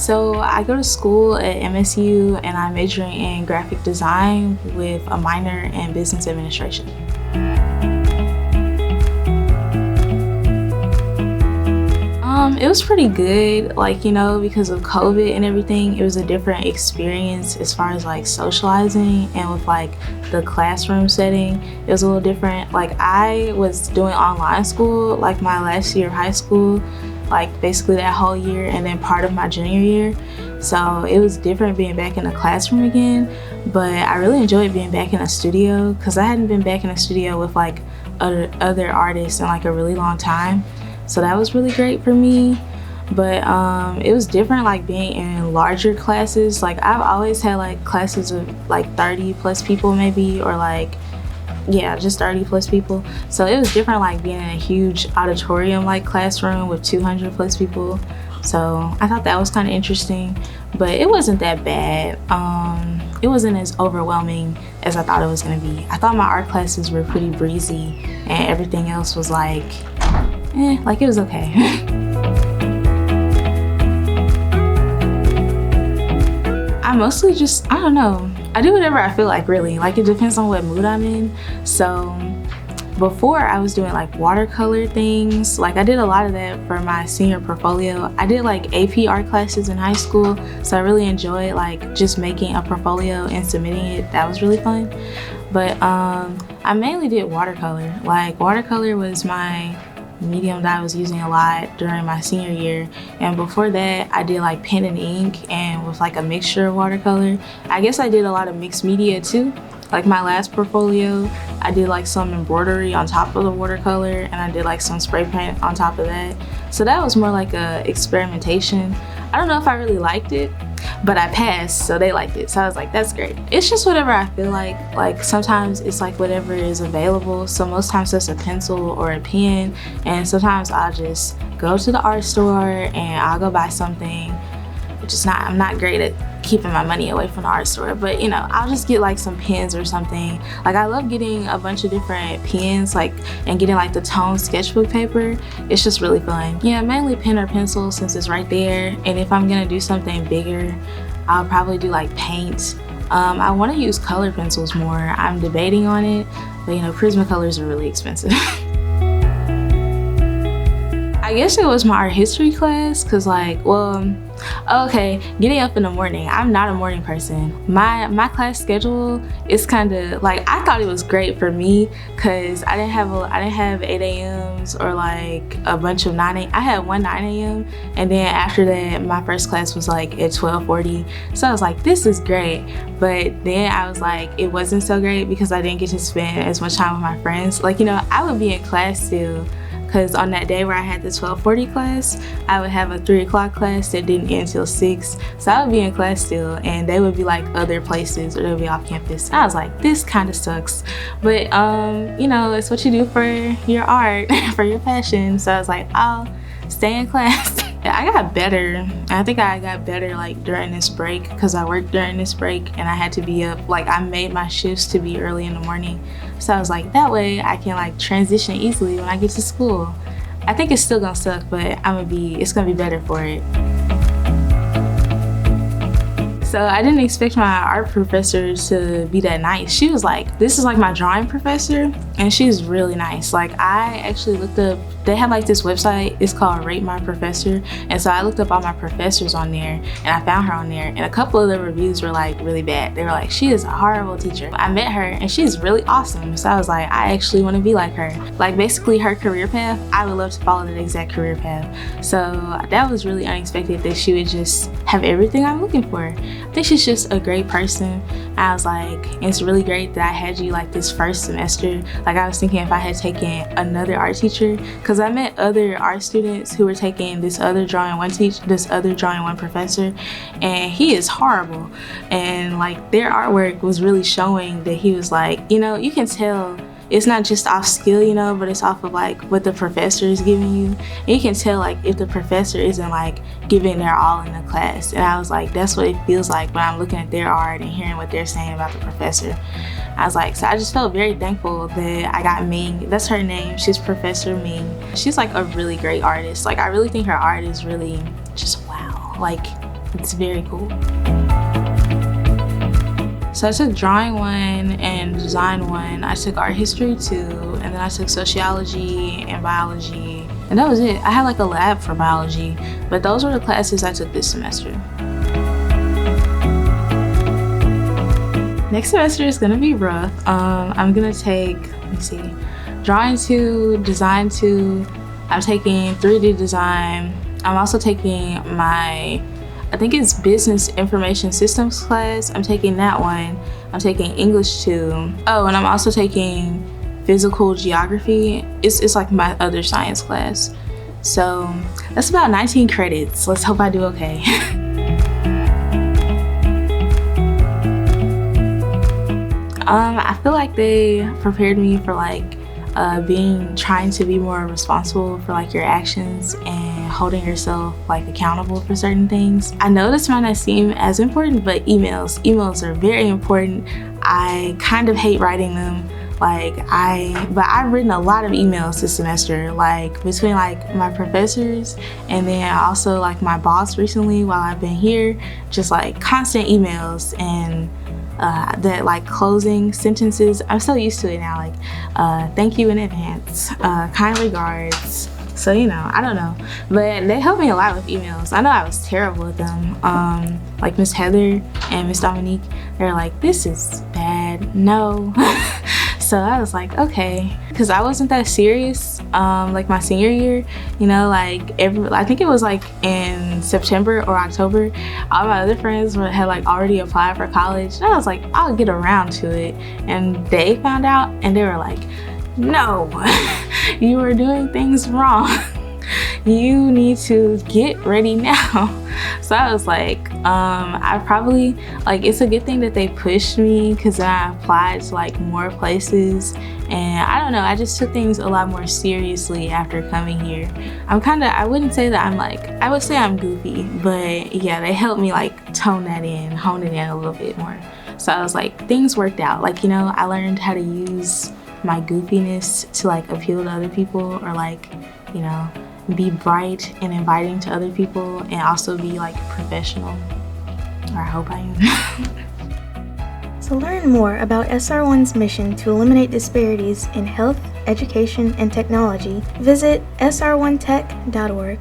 So I go to school at MSU and I'm majoring in graphic design with a minor in business administration. It was pretty good, like, because of COVID and everything. It was a different experience as far as like socializing, and with like the classroom setting, it was a little different. Like, I was doing online school like my last year of high school, like basically that whole year, and then part of my junior year. So it was different being back in the classroom again, but I really enjoyed being back in a studio because I hadn't been back in a studio with like other artists in like a really long time. So that was really great for me. But it was different like being in larger classes. Like, I've always had like classes of like 30 plus people maybe, or like, yeah, just 30 plus people. So it was different like being in a huge auditorium like classroom with 200 plus people. So I thought that was kind of interesting, but it wasn't that bad. It wasn't as overwhelming as I thought it was gonna be. I thought my art classes were pretty breezy and everything else was like, like it was okay. I mostly just, I don't know. I do whatever I feel like, really. Like, it depends on what mood I'm in. So before, I was doing like watercolor things. Like, I did a lot of that for my senior portfolio. I did like AP art classes in high school. So I really enjoyed like just making a portfolio and submitting it. That was really fun. But I mainly did watercolor. Like, watercolor was my medium that I was using a lot during my senior year, and before that I did like pen and ink and with like a mixture of watercolor. I guess I did a lot of mixed media too. Like, my last portfolio, I did like some embroidery on top of the watercolor, and I did like some spray paint on top of that. So that was more like a experimentation. I don't know if I really liked it, but I passed, so they liked it. So I was like, that's great. It's just whatever I feel like. Like, sometimes it's like whatever is available. So most times it's a pencil or a pen, and sometimes I'll just go to the art store and I'll go buy something. Which is I'm not great at keeping my money away from the art store, but I'll just get like some pens or something. Like, I love getting a bunch of different pens, like, and getting like the toned sketchbook paper. It's just really fun. Yeah, mainly pen or pencil since it's right there. And if I'm gonna do something bigger, I'll probably do like paint. I want to use color pencils more. I'm debating on it, but Prismacolors are really expensive. I guess it was my art history class, cause like, okay, getting up in the morning, I'm not a morning person. My class schedule is kind of like, I thought it was great for me cause I didn't have 8 a.m.s or like a bunch of 9 a.m. I had one 9 a.m. and then after that my first class was like at 12:40. So I was like, this is great. But then I was like, it wasn't so great because I didn't get to spend as much time with my friends. Like, I would be in class still. Because on that day where I had the 12:40 class, I would have a 3 o'clock class that didn't end until 6. So I would be in class still, and they would be like other places or they would be off campus. I was like, this kind of sucks. But, it's what you do for your art, for your passion. So I was like, I'll stay in class. I got better. I think I got better like during this break because I worked during this break and I had to be up. Like, I made my shifts to be early in the morning. So I was like, that way I can like transition easily when I get to school. I think it's still gonna suck, but it's gonna be better for it. So I didn't expect my art professor to be that nice. She was like, this is like my drawing professor, and she's really nice. Like, I actually looked up, they have like this website, it's called Rate My Professor. And so I looked up all my professors on there and I found her on there, and a couple of the reviews were like really bad. They were like, she is a horrible teacher. I met her and she's really awesome. So I was like, I actually want to be like her. Like, basically her career path, I would love to follow that exact career path. So that was really unexpected that she would just have everything I'm looking for. I think she's just a great person. I was like, it's really great that I had you like this first semester. Like, I was thinking if I had taken another art teacher, because I met other art students who were taking this other drawing one professor, and he is horrible. And like, their artwork was really showing that he was like, you can tell it's not just off skill, but it's off of like what the professor is giving you. And you can tell like if the professor isn't like giving their all in the class. And I was like, that's what it feels like when I'm looking at their art and hearing what they're saying about the professor. I was like, so I just felt very thankful that I got Ming. That's her name. She's Professor Ming. She's like a really great artist. Like, I really think her art is really just wow. Like, It's very cool. So I took drawing 1 and design 1. I took art history 2, and then I took sociology and biology. And that was it. I had like a lab for biology, but those were the classes I took this semester. Next semester is gonna be rough. I'm gonna take, let me see, drawing 2, design 2. I'm taking 3D design. I'm also taking my, I think it's business information systems class. I'm taking that one. I'm taking English 2. Oh, and I'm also taking physical geography. It's like my other science class. So that's about 19 credits. Let's hope I do okay. I feel like they prepared me for like trying to be more responsible for like your actions and holding yourself like accountable for certain things. I know this might not seem as important, but emails are very important. I kind of hate writing them. But I've written a lot of emails this semester, like between like my professors and then also like my boss recently while I've been here, just like constant emails and that like closing sentences. I'm so used to it now, like thank you in advance, kind regards. So, you know, I don't know, but they helped me a lot with emails. I know I was terrible with them. Like Miss Heather and Miss Dominique, they're like, this is bad, no. So I was like, okay, because I wasn't that serious like my senior year, you know, like I think it was like in September or October, all my other friends had like already applied for college, and I was like, I'll get around to it. And they found out and they were like, no, you are doing things wrong. You need to get ready now. So I was like, I probably, like, it's a good thing that they pushed me, because then I applied to like more places, and I don't know, I just took things a lot more seriously after coming here. I wouldn't say that I'm like, I would say I'm goofy, but yeah, they helped me like tone that in, hone it in a little bit more. So I was like, things worked out. Like, you know, I learned how to use my goofiness to like appeal to other people, or like, you know, be bright and inviting to other people, and also be like professional, or I hope I am. To learn more about SR1's mission to eliminate disparities in health, education, and technology, visit sr1tech.org.